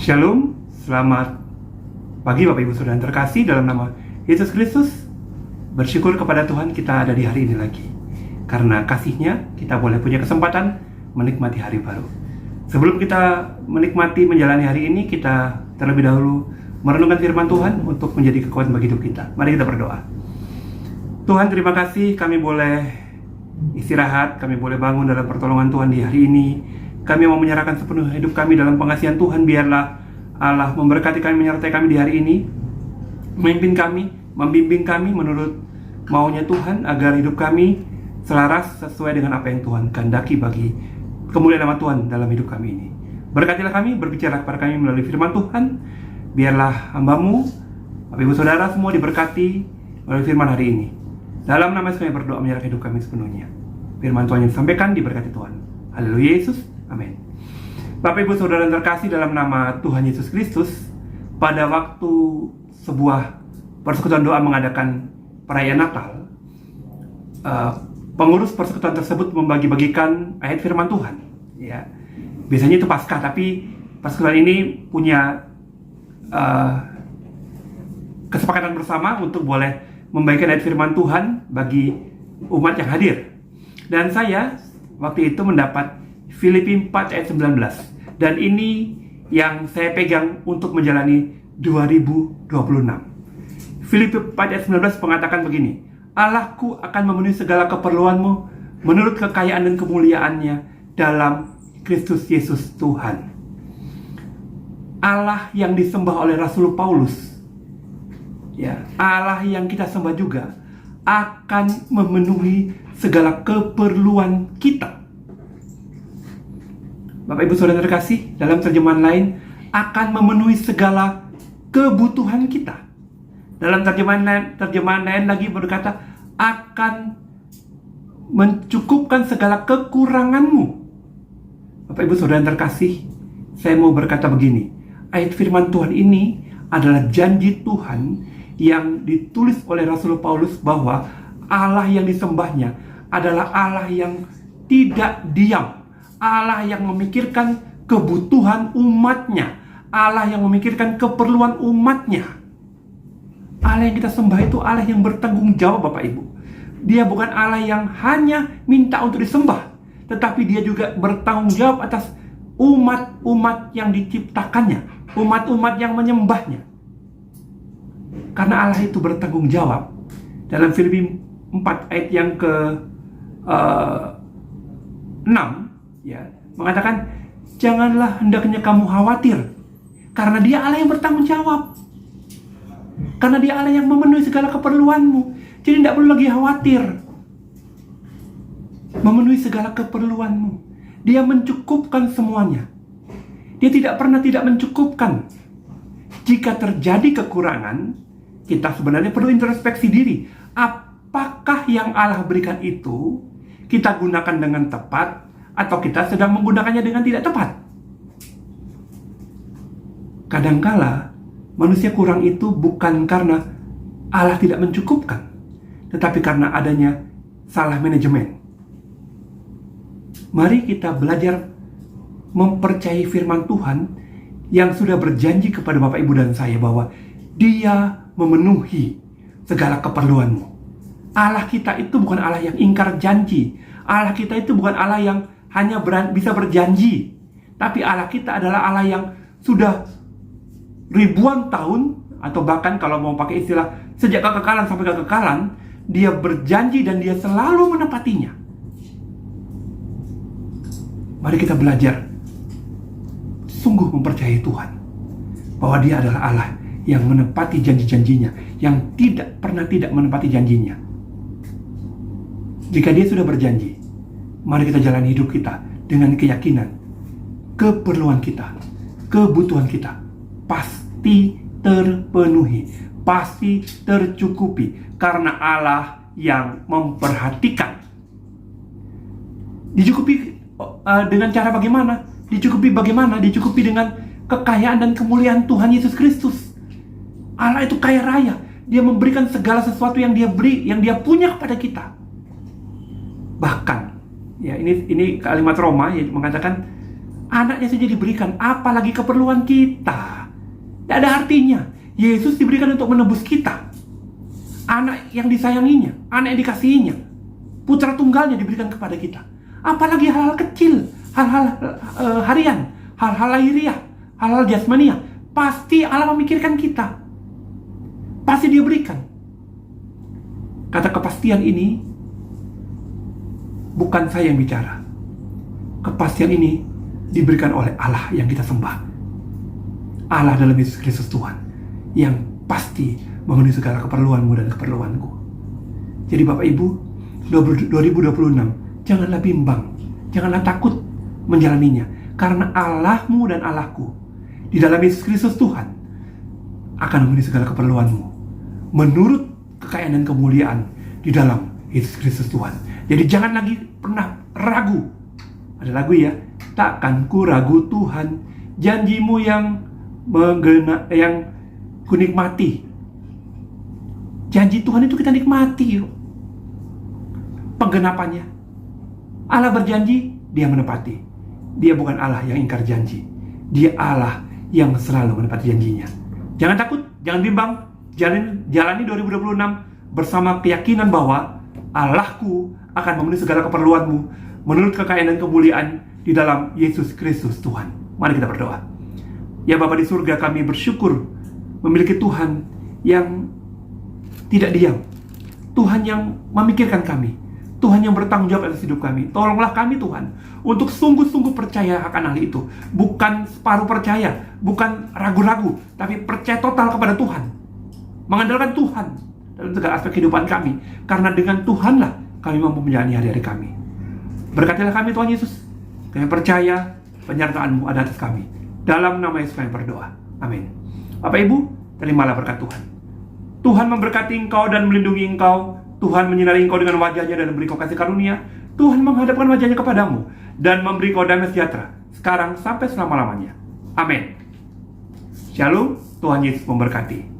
Shalom, selamat pagi Bapak Ibu Saudara yang terkasih dalam nama Yesus Kristus. Bersyukur kepada Tuhan kita ada di hari ini lagi. Karena kasih-Nya kita boleh punya kesempatan menikmati hari baru. Sebelum kita menikmati menjalani hari ini, kita terlebih dahulu merenungkan firman Tuhan untuk menjadi kekuatan bagi hidup kita. Mari kita berdoa. Tuhan, terima kasih kami boleh istirahat, kami boleh bangun dalam pertolongan Tuhan di hari ini. Kami mau menyerahkan sepenuh hidup kami dalam pengasihan Tuhan. Biarlah Allah memberkati kami, menyertai kami di hari ini, memimpin kami, membimbing kami menurut maunya Tuhan, agar hidup kami selaras sesuai dengan apa yang Tuhan kehendaki bagi kemuliaan nama Tuhan dalam hidup kami ini. Berkatilah kami, berbicara kepada kami melalui firman Tuhan. Biarlah hamba-Mu, Bapak Ibu Saudara semua diberkati melalui firman hari ini. Dalam nama Yesus kami berdoa, menyerahkan hidup kami sepenuhnya. Firman Tuhan yang disampaikan diberkati Tuhan. Haleluya Yesus. Amin. Bapak Ibu Saudara yang terkasih dalam nama Tuhan Yesus Kristus, pada waktu sebuah persekutuan doa mengadakan perayaan Natal, pengurus persekutuan tersebut membagi-bagikan ayat firman Tuhan. Ya, biasanya itu Paskah, tapi persekutuan ini punya kesepakatan bersama untuk boleh membagikan ayat firman Tuhan bagi umat yang hadir. Dan saya waktu itu mendapat Filipi 4 ayat 19. Dan ini yang saya pegang untuk menjalani 2026. Filipi 4 ayat 19 mengatakan begini: Allahku akan memenuhi segala keperluanmu menurut kekayaan dan kemuliaannya dalam Kristus Yesus Tuhan. Allah yang disembah oleh Rasul Paulus, ya, Allah yang kita sembah juga, akan memenuhi segala keperluan kita. Bapak Ibu Saudara terkasih, dalam terjemahan lain, akan memenuhi segala kebutuhan kita. Dalam terjemahan lain lagi berkata, akan mencukupkan segala kekuranganmu. Bapak Ibu Saudara terkasih, saya mau berkata begini, ayat firman Tuhan ini adalah janji Tuhan yang ditulis oleh Rasul Paulus bahwa Allah yang disembahnya adalah Allah yang tidak diam, Allah yang memikirkan kebutuhan umatnya, Allah yang memikirkan keperluan umatnya. Allah yang kita sembah itu Allah yang bertanggung jawab, Bapak Ibu. Dia bukan Allah yang hanya minta untuk disembah, tetapi dia juga bertanggung jawab atas umat-umat yang diciptakannya, umat-umat yang menyembahnya. Karena Allah itu bertanggung jawab. Dalam Filipi 4 ayat yang ke-6, ya, mengatakan, janganlah hendaknya kamu khawatir, karena dia Allah yang bertanggung jawab, karena dia Allah yang memenuhi segala keperluanmu. Jadi tidak perlu lagi khawatir. Memenuhi segala keperluanmu, dia mencukupkan semuanya. Dia tidak pernah tidak mencukupkan. Jika terjadi kekurangan, kita sebenarnya perlu introspeksi diri. Apakah yang Allah berikan itu kita gunakan dengan tepat, atau kita sedang menggunakannya dengan tidak tepat? Kadangkala manusia kurang itu bukan karena Allah tidak mencukupkan, tetapi karena adanya salah manajemen. Mari kita belajar mempercayai firman Tuhan yang sudah berjanji kepada Bapak Ibu dan saya bahwa Dia memenuhi segala keperluanmu. Allah kita itu bukan Allah yang ingkar janji. Allah kita itu bukan Allah yang hanya bisa berjanji, tapi Allah kita adalah Allah yang sudah ribuan tahun, atau bahkan kalau mau pakai istilah sejak kekekalan sampai kekekalan, dia berjanji dan dia selalu menepatinya. Mari kita belajar sungguh mempercayai Tuhan bahwa dia adalah Allah yang menepati janji-janjinya, yang tidak pernah tidak menepati janjinya. Jika dia sudah berjanji, mari kita jalani hidup kita dengan keyakinan keperluan kita, kebutuhan kita pasti terpenuhi, pasti tercukupi, karena Allah yang memperhatikan. Dicukupi dengan cara bagaimana? Dicukupi bagaimana? Dicukupi dengan kekayaan dan kemuliaan Tuhan Yesus Kristus. Allah itu kaya raya. Dia memberikan segala sesuatu yang Dia beri, yang Dia punya kepada kita. Bahkan, ya, ini kalimat Roma yang mengatakan Anaknya saja diberikan, apalagi keperluan kita. Tidak ada artinya. Yesus diberikan untuk menebus kita. Anak yang disayanginya, anak yang dikasihinya, putra tunggalnya diberikan kepada kita. Apalagi hal-hal kecil, hal-hal harian, hal-hal lahiriah, hal-hal jasmania. Pasti Allah memikirkan kita. Pasti dia berikan. Kata kepastian ini bukan saya yang bicara. Kepastian ini diberikan oleh Allah yang kita sembah. Allah dalam Yesus Kristus Tuhan, yang pasti memenuhi segala keperluanmu dan keperluanku. Jadi Bapak Ibu, 2026, janganlah bimbang, janganlah takut menjalaninya, karena Allahmu dan Allahku di dalam Yesus Kristus Tuhan akan memenuhi segala keperluanmu menurut kekayaan dan kemuliaan di dalam Yesus Kristus Tuhan. Jadi jangan lagi pernah ragu. Ada lagu ya, takkan ku ragu Tuhan, janjimu yang kunikmati. Janji Tuhan itu kita nikmati yuk. Penggenapannya, Allah berjanji, dia menepati. Dia bukan Allah yang ingkar janji. Dia Allah yang selalu menepati janjinya. Jangan takut, jangan bimbang. Jalani 2026 bersama keyakinan bahwa Allahku akan memenuhi segala keperluanmu menurut kekayaan dan kemuliaan di dalam Yesus Kristus Tuhan. Mari kita berdoa. Ya Bapa di surga, kami bersyukur memiliki Tuhan yang tidak diam. Tuhan yang memikirkan kami. Tuhan yang bertanggung jawab atas hidup kami. Tolonglah kami Tuhan untuk sungguh-sungguh percaya akan hal itu. Bukan separuh percaya, bukan ragu-ragu, tapi percaya total kepada Tuhan. Mengandalkan Tuhan dalam segala aspek kehidupan kami. Karena dengan Tuhanlah kami mampu menjalani hari-hari kami. Berkatilah kami Tuhan Yesus. Kami percaya penyertaan-Mu ada atas kami. Dalam nama Yesus kami berdoa. Amin. Bapak Ibu, terimalah berkat Tuhan. Tuhan memberkati engkau dan melindungi engkau. Tuhan menyinari engkau dengan wajahnya dan memberi kau kasih karunia. Tuhan menghadapkan wajahnya kepadamu dan memberi kau damai sejahtera, sekarang sampai selama-lamanya. Amin. Shalom, Tuhan Yesus memberkati.